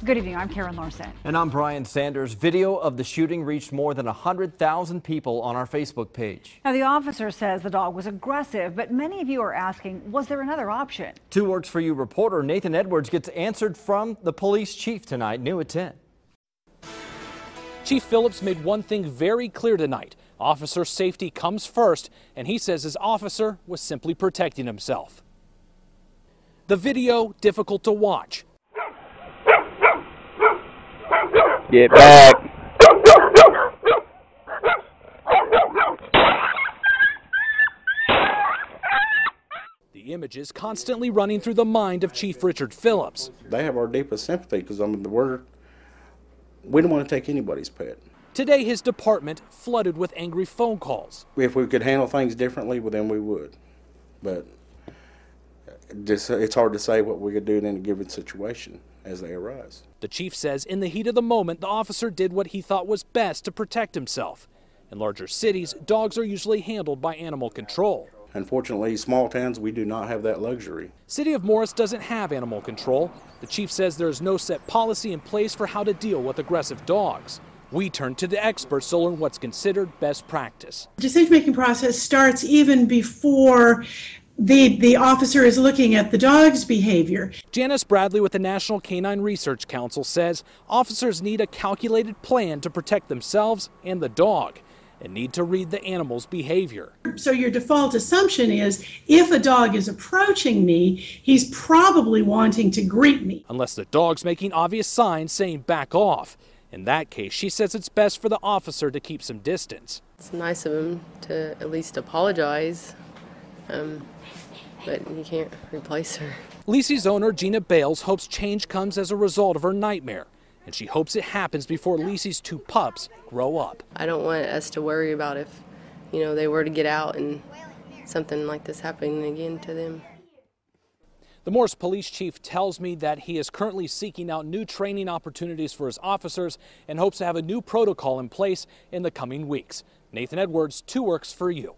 Good evening, I'm Karen Larson. And I'm Brian Sanders. Video of the shooting reached more than 100,000 people on our Facebook page. Now, the officer says the dog was aggressive, but many of you are asking, was there another option? 2 Works For You reporter Nathan Edwards gets answered from the police chief tonight, new at 10. Chief Phillips made one thing very clear tonight. Officer safety comes first, and he says his officer was simply protecting himself. The video difficult to watch. Get back. The images constantly running through the mind of Chief Richard Phillips. They have our deepest sympathy because we don't want to take anybody's pet. Today his department flooded with angry phone calls. If we could handle things differently, well, then we would. But it's hard to say what we could do in a given situation as they arise. The chief says in the heat of the moment, the officer did what he thought was best to protect himself. In larger cities, dogs are usually handled by animal control. Unfortunately, small towns, we do not have that luxury. City of Morris doesn't have animal control. The chief says there is no set policy in place for how to deal with aggressive dogs. We turn to the experts to learn what's considered best practice. The decision-making process starts even before the officer is looking at the dog's behavior. Janice Bradley with the National Canine Research Council says officers need a calculated plan to protect themselves and the dog, and need to read the animal's behavior. So your default assumption is if a dog is approaching me, he's probably wanting to greet me. Unless the dog's making obvious signs saying back off. In that case, she says it's best for the officer to keep some distance. It's nice of him to at least apologize, but you can't replace her. Lisi's owner, Gina Bales, hopes change comes as a result of her nightmare, and she hopes it happens before Lisi's 2 pups grow up. I don't want us to worry about if, they were to get out and something like this happening again to them. The Morris police chief tells me that he is currently seeking out new training opportunities for his officers and hopes to have a new protocol in place in the coming weeks. Nathan Edwards, 2 Works For You.